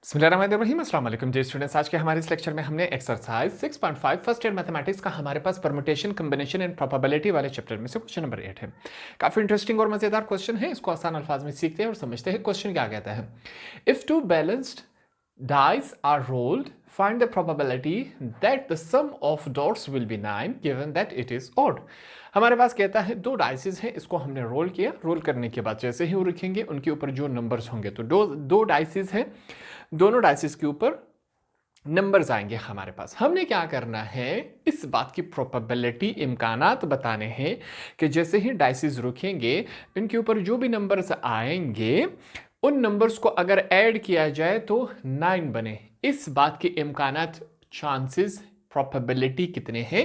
बिस्मिल्लाहिर्रहमानिर्रहीम, अस्सलाम वालेकुम जी स्टूडेंट्स। आज के हमारे इस लेक्चर में हमने एक्सरसाइज 6.5 फर्स्ट ईयर मैथमेटिक्स का हमारे पास परमुटेशन, कॉम्बिनेशन एंड प्रोबेबिलिटी वाले चैप्टर में से क्वेश्चन नंबर 8 है। काफी इंटरेस्टिंग और मजेदार क्वेश्चन है। इसको आसान अल्फाज में सीखते हैं और समझते हैं। क्वेश्चन क्या कहता है, if two balanced dice are rolled, find the probability that the sum of dots will be 9 given that it is odd। हमारे पास कहता है दो डाइसेस हैं, इसको हमने रोल किया। रोल करने के बाद जैसे ही वो रखेंगे उनके ऊपर जो नंबर्स होंगे, तो दो डाइसेस हैं, दोनों डाइसेस के ऊपर नंबर्स आएंगे हमारे पास। हमने क्या करना है, इस बात की प्रोबेबिलिटी, इम्कानात बताने हैं कि जैसे ही डाइसेस रखेंगे इनके ऊपर जो भी नंबर्स आएंगे उन नंबर्स को अगर ऐड किया जाए तो 9 बने। इस बात के इम्कानात, चांसेस, प्रोबेबिलिटी कितने हैं,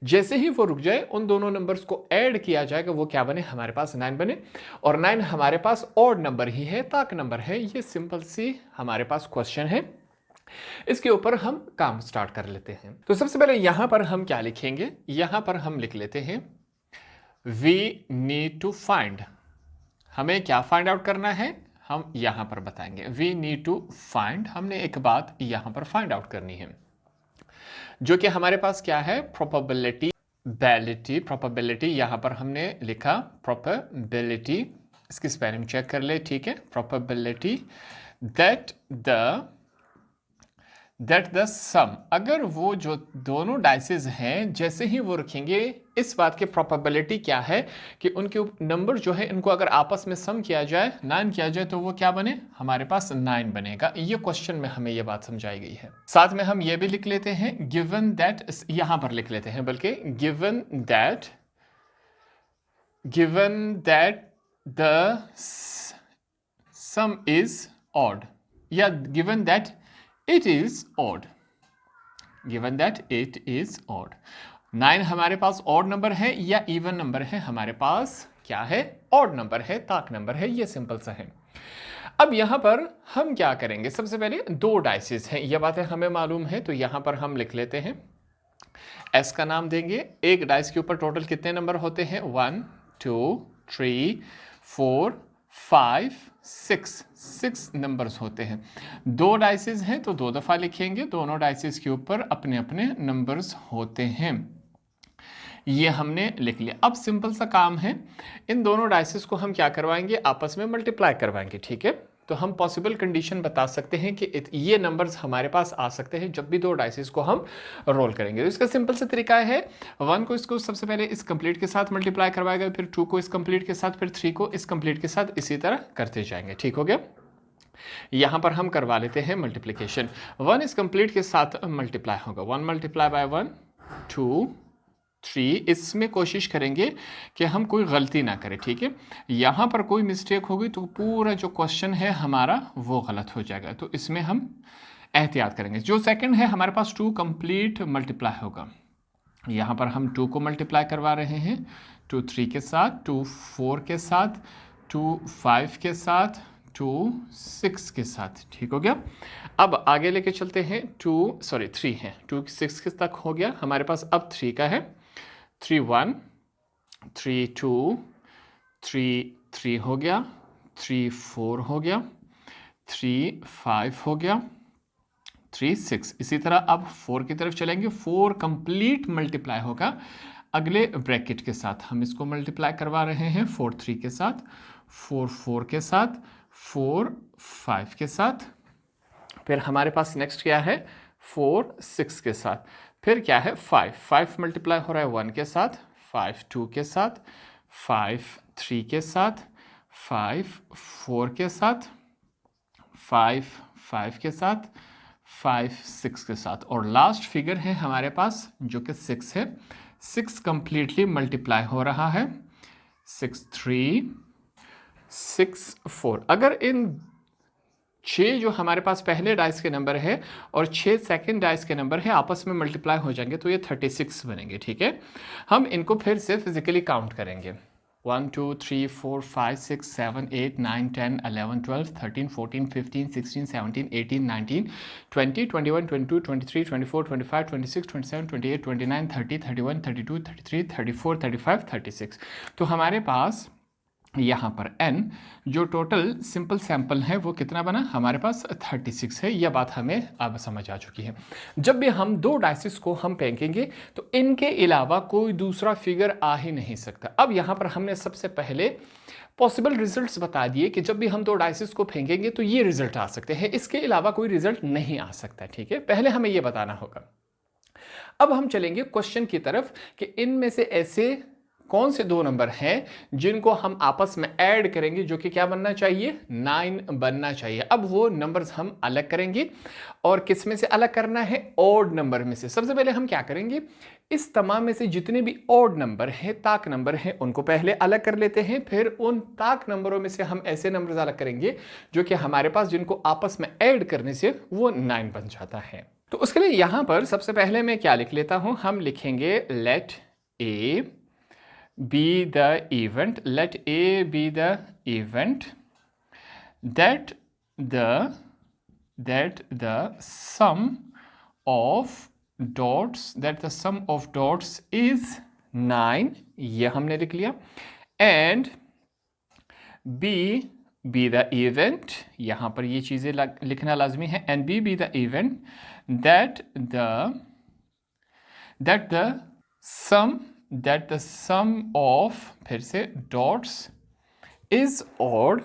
जैसे ही वो रुक जाए उन दोनों नंबर्स को ऐड किया जाएगा, वो क्या बने, हमारे पास 9 बने। और 9 हमारे पास ऑड नंबर ही है, ताक नंबर है। ये सिंपल सी हमारे पास क्वेश्चन है। इसके ऊपर हम काम स्टार्ट कर लेते हैं। तो सबसे पहले यहां पर हम क्या लिखेंगे, यहां पर हम लिख लेते हैं वी नीड टू फाइंड। हमें क्या फाइंड आउट करना है, हम यहां पर बताएंगे। वी नीड टू फाइंड, हमने एक बात यहां पर फाइंड आउट करनी है, जो कि हमारे पास क्या है, प्रोबेबिलिटी। प्रोबेबिलिटी यहां पर हमने लिखा प्रोबेबिलिटी, इसकी स्पेलिंग चेक कर ले, ठीक है। प्रोबेबिलिटी दैट द सम, अगर वो जो दोनों डाइसेस हैं जैसे ही वो रखेंगे, इस बात की प्रोबेबिलिटी क्या है कि उनके नंबर जो है इनको अगर आपस में सम किया जाए, 9 किया जाए, तो वो क्या बने, हमारे पास 9 बनेगा। ये क्वेश्चन में हमें ये बात समझाई गई है। साथ में हम ये भी लिख लेते हैं, गिवन दैट, यहां पर लिख लेते हैं बल्कि, given that the sum is odd, या given that it is odd, given that it is odd। 9 हमारे पास ऑड नंबर है या इवन नंबर है, हमारे पास क्या है, ऑड नंबर है, ताक नंबर है। ये सिंपल सा है। अब यहां पर हम क्या करेंगे, सबसे पहले दो डाइसेस हैं, ये बातें हमें मालूम है, तो यहां पर हम लिख लेते हैं, एस का नाम देंगे। एक डाइस के ऊपर टोटल कितने नंबर होते हैं, 1 2 3 4 5 6 नंबर्स होते हैं। दो डाइसेस हैं तो दो दफा लिखेंगे, दोनों डाइसेस के ऊपर अपने अपने नंबर्स होते हैं। ये हमने लिख लिया। अब सिंपल सा काम है, इन दोनों डाइसेस को हम क्या करवाएंगे, आपस में मल्टीप्लाई करवाएंगे, ठीक है। तो हम पॉसिबल कंडीशन बता सकते हैं कि ये नंबर्स हमारे पास आ सकते हैं जब भी दो डाइसेस को हम रोल करेंगे। तो इसका सिंपल सा तरीका है, 1 को इसको सबसे पहले इस कंप्लीट के साथ मल्टीप्लाई करवाएगा, फिर 2 को इस कंप्लीट के साथ, फिर 3 को इस कंप्लीट के साथ, इसी तरह करते जाएंगे, ठीक हो गया। यहां पर हम करवा लेते हैं मल्टीप्लिकेशन। 1 इस कंप्लीट के साथ मल्टीप्लाई होगा, 1 मल्टीप्लाई बाय 1 2 3। इसमें कोशिश करेंगे कि हम कोई गलती ना करें, ठीक है। यहां पर कोई मिस्टेक होगी तो पूरा जो क्वेश्चन है हमारा वो गलत हो जाएगा, तो इसमें हम एहतियात करेंगे। जो सेकंड है हमारे पास 2 कंप्लीट मल्टीप्लाई होगा, यहां पर हम 2 को मल्टीप्लाई करवा रहे हैं, 2 3 के साथ, 2 4 के साथ, 2 5 के साथ, 2 6 के साथ, ठीक हो गया। अब आगे लेके चलते हैं, 3 है, 2 6 तक हो गया हमारे पास। अब 3 का है, 3 1 3 2 3 3 हो गया, 3 4 हो गया, 3 5 हो गया, 3 6। इसी तरह अब 4 की तरफ चलेंगे, 4 कंप्लीट मल्टीप्लाई होगा अगले ब्रैकेट के साथ। हम इसको मल्टीप्लाई करवा रहे हैं 4 3 के साथ, 4 4 के साथ, 4 5 के साथ, फिर हमारे पास नेक्स्ट क्या है, 4 6 के साथ, फिर क्या है, 5 मल्टीप्लाई हो रहा है 1 के साथ, 5 2 के साथ, 5 3 के साथ, 5 4 के साथ, 5 5 के साथ, 5 6 के साथ, और लास्ट फिगर है हमारे पास जो कि 6 है। 6 कंप्लीटली मल्टीप्लाई हो रहा है, 6 3 6 4। अगर इन 6 जो हमारे पास पहले डाइस के नंबर है और 6 सेकंड डाइस के नंबर है आपस में मल्टीप्लाई हो जाएंगे तो ये 36 बनेंगे, ठीक है। हम इनको फिर से फिजिकली काउंट करेंगे, 1 2 3 4 5 6 7 8 9 10 11 12 13 14 15 16 17 18 19 20 21 22 23 24 25 26 27 28 29 30 31 32 33 34 35 36। तो हमारे पास यहाँ पर n जो टोटल सिंपल सैंपल है वो कितना बना, हमारे पास 36 है। यह बात हमें अब समझ आ चुकी है। जब भी हम दो डाइसेस को हम फेंकेंगे तो इनके अलावा कोई दूसरा फिगर आ ही नहीं सकता। अब यहाँ पर हमने सबसे पहले पॉसिबल रिजल्ट्स बता दिए कि जब भी हम दो डाइसेस को फेंकेंगे तो ये रिजल्ट आ सकते हैं, इसके अलावा कोई रिजल्ट नहीं आ सकता। ठीक है, पहले हमें ये बताना होगा। अब हम चलेंगे क्वेश्चन की तरफ कि इनमें से ऐसे कौन से दो नंबर हैं जिनको हम आपस में ऐड करेंगे जो कि क्या बनना चाहिए, 9 बनना चाहिए। अब वो नंबर्स हम अलग करेंगे और किस में से अलग करना है, ऑड नंबर में से। सबसे पहले हम क्या करेंगे, इस तमाम में से जितने भी ऑड नंबर हैं, ताक नंबर हैं, उनको पहले अलग कर लेते हैं। फिर उन ताक नंबरों में से हम ऐसे नंबर्स अलग करेंगे जो कि हमारे पास जिनको आपस में ऐड करने से वो 9 बन जाता है। तो उसके लिए यहां पर सबसे पहले मैं क्या लिख लेता हूं, हम लिखेंगे let A be the event, let A be the event that the sum of dots is 9, ये हमने लिख लिया। and B be the event, यहाँ पर ये चीज़ें लिखना लाजमी है। and B be the event that the sum of फिर से dots is odd।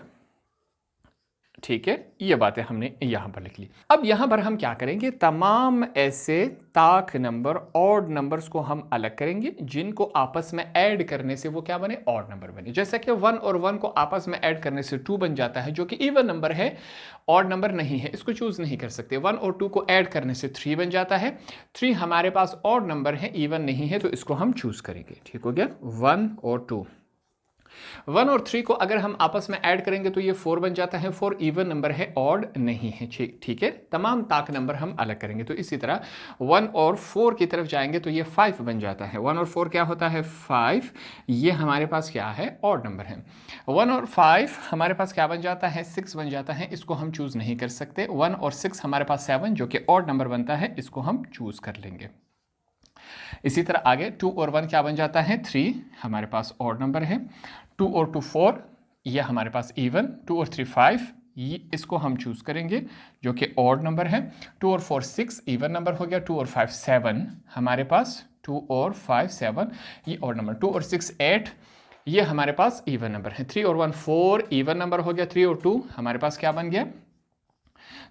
ठीक है, ये बातें हमने यहां पर लिख ली। अब यहां पर हम क्या करेंगे, तमाम ऐसे ताक नंबर ऑड नंबर्स को हम अलग करेंगे जिनको आपस में ऐड करने से वो क्या बने, ऑड नंबर बने। जैसे कि 1 और 1 को आपस में ऐड करने से 2 बन जाता है जो कि इवन नंबर है, ऑड नंबर नहीं है, इसको चूज नहीं कर सकते। 1 और 2 को ऐड करने से 3 बन जाता है। 3 हमारे पास ऑड नंबर है, इवन नहीं है, तो इसको हम चूज करेंगे। ठीक हो गया, 1 और 2। 1 और 3 को अगर हम आपस में ऐड करेंगे तो ये 4 बन जाता है। 4 इवन नंबर है, ऑड नहीं है। ठीक है, तमाम ताक नंबर हम अलग करेंगे। तो इसी तरह 1 और 4 की तरफ जाएंगे तो ये 5 बन जाता है। 1 और 4 क्या होता है, 5। ये हमारे पास क्या है, ऑड नंबर है। 1 और 5 हमारे पास क्या बन जाता है, 6 बन जाता है। इसको हम चूज नहीं कर सकते। 1 और 6 हमारे पास 7 जो कि ऑड नंबर बनता है, इसको हम चूज कर लेंगे। इसी तरह आगे 2 और 1 क्या बन जाता है, 3 हमारे पास ऑड नंबर है। 2 और 2 4, ये हमारे पास इवन। 2 और 3 5, ये इसको हम चूज करेंगे जो कि ऑड नंबर है। 2 और 4 6 इवन नंबर हो गया। 2 और 5 7 हमारे पास, 2 और 5 7 ये ऑड नंबर। 2 और 6 8, ये हमारे पास इवन नंबर है। 3 और 1 4 इवन नंबर हो गया। 3 और 2 हमारे पास क्या बन गया,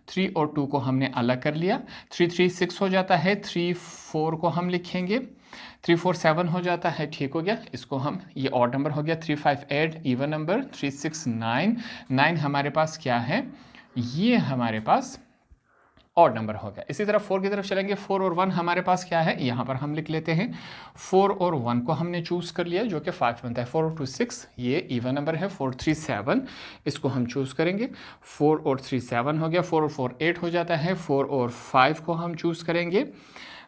3 और 2 को हमने अलग कर लिया। 3 3 6 हो जाता है। 3 4 को हम लिखेंगे। 3 4 7 हो जाता है। ठीक हो गया, इसको हम, ये ऑड नंबर हो गया। 3 5 8 इवन नंबर। 3 6 9 9 हमारे पास क्या है, ये हमारे पास ऑड नंबर हो गया। इसी तरह 4 की तरफ चलेंगे। 4 और 1 हमारे पास क्या है, यहाँ पर हम लिख लेते हैं। 4 और 1 को हमने चूज कर लिया जो कि 5 बनता है। 4 और 2 6, ये इवन नंबर है। 4 3 7, इसको हम चूज करेंगे। 4 और 3 7 हो गया। 4 और 4 8 हो जाता है। 4 और 5 को हम चूज करेंगे।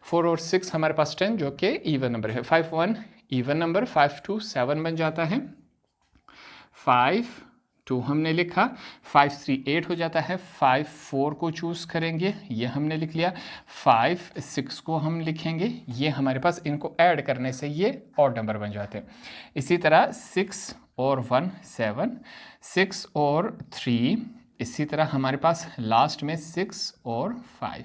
4 और 6 हमारे पास 10 जो कि इवन नंबर है। 5 1 इवन नंबर। 5 2 7 बन जाता है। 5 2 हमने लिखा। 5 3 8 हो जाता है। 5 4 को चूज करेंगे, ये हमने लिख लिया। 5 6 को हम लिखेंगे, ये हमारे पास, इनको ऐड करने से ये ऑड नंबर बन जाते हैं। इसी तरह 6 और 1 7, 6 और 3, इसी तरह हमारे पास लास्ट में 6 और 5।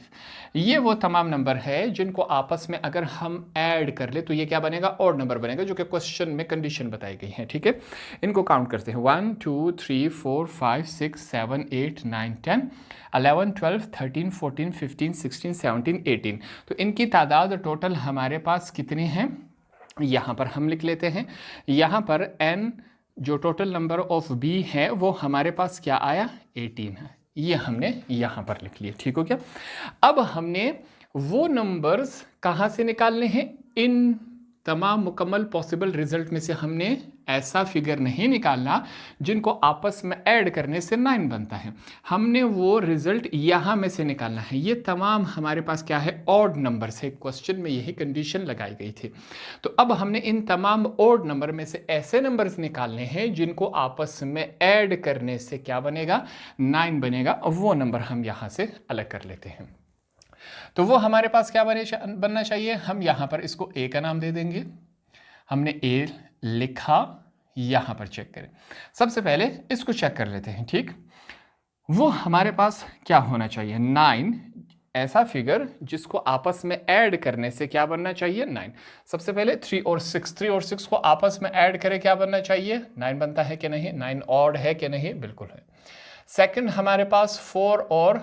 ये वो तमाम नंबर है जिनको आपस में अगर हम ऐड कर ले तो ये क्या बनेगा, ऑड नंबर बनेगा, जो कि क्वेश्चन में कंडीशन बताई गई है। ठीक है, इनको काउंट करते हैं। 1 2 3 4 5 6 7 8 9 10 11 12 13 14 15 16 17 18। तो इनकी तादाद टोटल हमारे पास कितनी है, यहाँ पर हम लिख लेते हैं। यहाँ पर n जो टोटल नंबर ऑफ b है वो हमारे पास क्या आया, 18 है। ये हमने यहाँ पर लिख लिया। ठीक हो गया। अब हमने वो नंबर्स कहाँ से निकालने हैं, इन तमाम मुकम्मल पॉसिबल रिजल्ट में से हमने ऐसा फिगर नहीं निकालना जिनको आपस में ऐड करने से 9 बनता है। हमने वो रिजल्ट यहाँ में से निकालना है। ये तमाम हमारे पास क्या है, ऑड नंबर्स है। क्वेश्चन में यही कंडीशन लगाई गई थी। तो अब हमने इन तमाम ऑड नंबर में से ऐसे नंबर्स निकालने हैं जिनको आपस में ऐड करने से क्या बनेगा, 9 बनेगा। वो नंबर हम यहाँ से अलग कर लेते हैं। तो वो हमारे पास क्या बनना चाहिए, हम यहाँ पर इसको ए का नाम दे देंगे। हमने ए लिखा, यहाँ पर चेक करें। सबसे पहले इसको चेक कर लेते हैं, ठीक। वो हमारे पास क्या होना चाहिए, 9, ऐसा फिगर जिसको आपस में ऐड करने से क्या बनना चाहिए, 9। सबसे पहले 3 और 6 को आपस में ऐड करें, क्या बनना चाहिए, 9 बनता है कि नहीं, 9 ऑड है कि नहीं, बिल्कुल है। सेकंड हमारे पास 4 और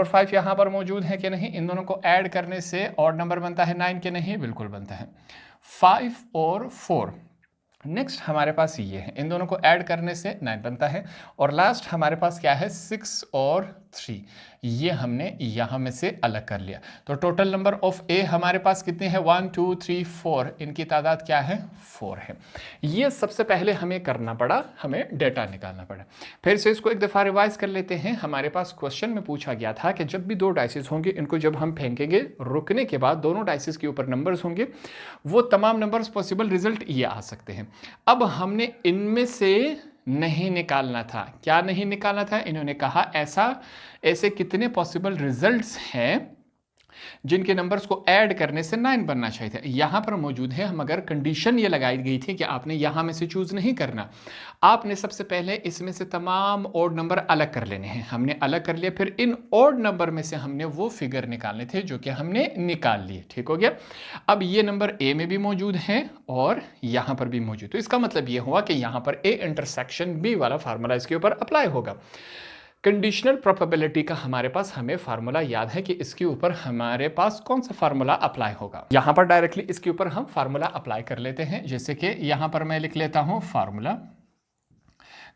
5 यहाँ पर मौजूद है कि नहीं, इन दोनों को ऐड करने से ऑड नंबर बनता है 9 के नहीं, बिल्कुल बनता है। 5 और 4 नेक्स्ट हमारे पास ये है, इन दोनों को ऐड करने से 9 बनता है। और लास्ट हमारे पास क्या है, 6 और 3, ये हमने यहाँ में से अलग कर लिया। तो टोटल नंबर ऑफ ए हमारे पास कितने हैं, 1 2 3 4, इनकी तादाद क्या है, 4 है। ये सबसे पहले हमें करना पड़ा, हमें डेटा निकालना पड़ा। फिर से इसको एक दफ़ा रिवाइज कर लेते हैं। हमारे पास क्वेश्चन में पूछा गया था कि जब भी 2 डाइसेस होंगे, इनको जब हम फेंकेंगे, रुकने के बाद दोनों डाइसेस के ऊपर नंबर्स होंगे, वो तमाम नंबर्स पॉसिबल रिजल्ट ये आ सकते हैं। अब हमने इनमें से नहीं निकालना था, क्या नहीं निकालना था, इन्होंने कहा ऐसे कितने पॉसिबल रिजल्ट्स हैं जिनके नंबर्स को ऐड करने से 9 बनना चाहिए था। यहां पर मौजूद है, हम अगर कंडीशन ये लगाई गई थी कि आपने यहां में से चूज नहीं करना, आपने सबसे पहले इसमें से तमाम ऑड नंबर अलग कर लेने हैं। हमने अलग कर लिया, फिर इन ऑड नंबर में से हमने वो फिगर निकालने थे जो कि हमने निकाल लिए, ठीक हो गया। अब ये नंबर ए में भी मौजूद है और यहां पर भी मौजूद, तो इसका मतलब ये हुआ कि यहां पर ए इंटरसेक्शन बी वाला फार्मूला इसके ऊपर अप्लाई होगा। कंडीशनल प्रोबेबिलिटी का हमारे पास हमें फार्मूला याद है कि इसके ऊपर हमारे पास कौन सा फार्मूला अप्लाई होगा। यहां पर डायरेक्टली इसके ऊपर हम फार्मूला अप्लाई कर लेते हैं। जैसे कि यहां पर मैं लिख लेता हूं फार्मूला,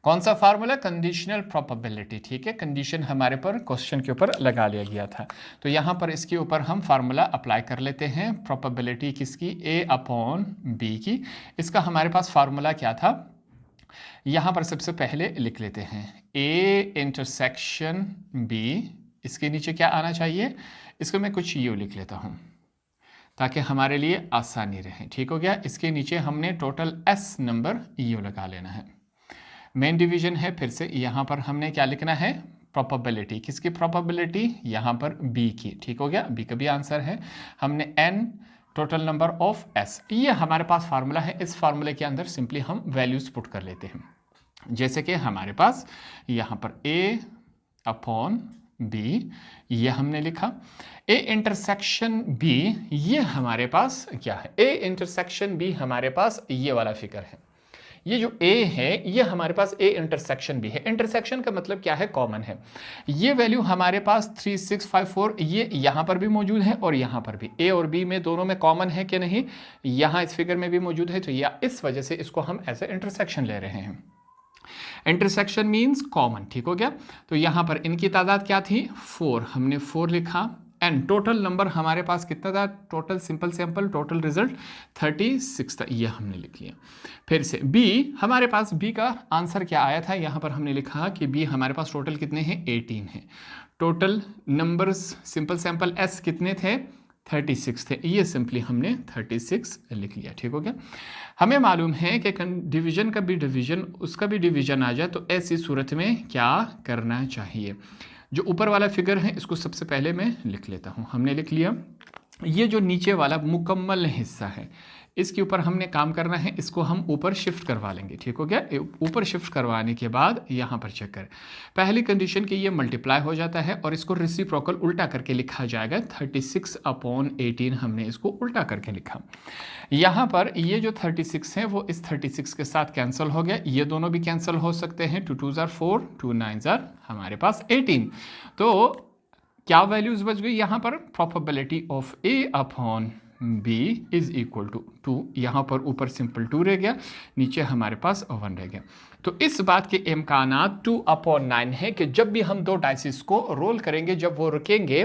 कौन सा फार्मूला, कंडीशनल प्रोबेबिलिटी, ठीक है। कंडीशन हमारे पर क्वेश्चन के ऊपर लगा लिया गया था, तो यहां पर इसके ऊपर हम फार्मूला अप्लाई कर लेते हैं। प्रोबेबिलिटी किसकी, A अपॉन B की। इसका हमारे पास फार्मूला क्या था, यहां पर सबसे पहले लिख लेते हैं A इंटरसेक्शन B, इसके नीचे क्या आना चाहिए, इसको मैं कुछ यू लिख लेता हूं ताकि हमारे लिए आसानी रहे, ठीक हो गया। इसके नीचे हमने टोटल S नंबर यू लगा लेना है। मेन डिवीजन है, फिर से यहां पर हमने क्या लिखना है, प्रोबेबिलिटी, किसकी प्रोबेबिलिटी, यहां पर B की, ठीक हो गया। B का भी आंसर है। हमने N total number of S, ये हमारे पास फार्मूला है। इस फार्मूले के अंदर सिंपली हम वैल्यूज पुट कर लेते हैं। जैसे कि हमारे पास यहां पर A अपॉन B, ये हमने लिखा। A इंटरसेक्शन B, ये हमारे पास क्या है, A इंटरसेक्शन B हमारे पास ये वाला फिगर है। ये जो A है ये हमारे पास A इंटरसेक्शन B है। इंटरसेक्शन का मतलब क्या है, कॉमन है। ये वैल्यू हमारे पास 3 6 5 4, ये यहां पर भी मौजूद है और यहां पर भी। A और B में दोनों में कॉमन है कि नहीं, यहां इस फिगर में भी मौजूद है, तो या इस वजह से इसको हम एज ए इंटरसेक्शन ले रहे हैं। इंटरसेक्शन मीन्स कॉमन, ठीक हो गया। तो यहां पर इनकी तादाद क्या थी, 4, हमने 4 लिखा। एंड टोटल नंबर हमारे पास कितना था, total simple sample total result 36 था, ये हमने लिख लिया। फिर से B, हमारे पास B का आंसर क्या आया था, यहां पर हमने लिखा कि B हमारे पास टोटल कितने हैं, 18 है। Total numbers simple sample S कितने थे, 36 थे, ये सिंपली हमने 36 लिख लिया, ठीक हो गया। हमें मालूम है कि डिवीजन का भी डिवीजन, उसका भी डिवीजन आ जाए तो ऐसी सूरत में क्या करना चाहिए। जो ऊपर वाला फिगर है इसको सबसे पहले मैं लिख लेता हूं। हमने लिख लिया, ये जो नीचे वाला मुकम्मल हिस्सा है इसके ऊपर हमने काम करना है, इसको हम ऊपर शिफ्ट करवा लेंगे, ठीक हो गया। ऊपर शिफ्ट करवाने के बाद यहाँ पर चेक करें, पहली कंडीशन की ये मल्टीप्लाई हो जाता है और इसको रेसिप्रोकल उल्टा करके लिखा जाएगा। 36 अपॉन 18 हमने इसको उल्टा करके लिखा। यहाँ पर ये जो 36 है वो इस 36 के साथ कैंसिल हो गया, ये दोनों भी कैंसिल हो सकते हैं। 2 2 ज़ार 4, 2 9 ज़ार हमारे पास 18। तो क्या वैल्यूज बच गई यहाँ पर, probability of A upon B is equal to 2, यहाँ पर ऊपर सिंपल 2 रह गया, नीचे हमारे पास 1 रह गया। तो इस बात के इम्कानात 2 अपॉन 9 है कि जब भी हम 2 डाइसिस को रोल करेंगे, जब वो रुकेंगे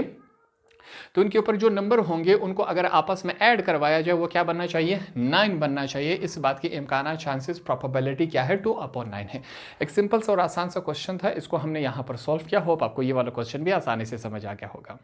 तो उनके ऊपर जो नंबर होंगे उनको अगर आपस में ऐड करवाया जाए वो क्या बनना चाहिए, 9 बनना चाहिए। इस बात के इम्कानात, चांसेस, प्रोबेबिलिटी क्या है, 2 अपॉन 9 है। एक सिंपल सा और आसान सा क्वेश्चन था, इसको हमने यहाँ पर सॉल्व किया। होप आपको ये वाला क्वेश्चन भी आसानी से समझ आ गया होगा।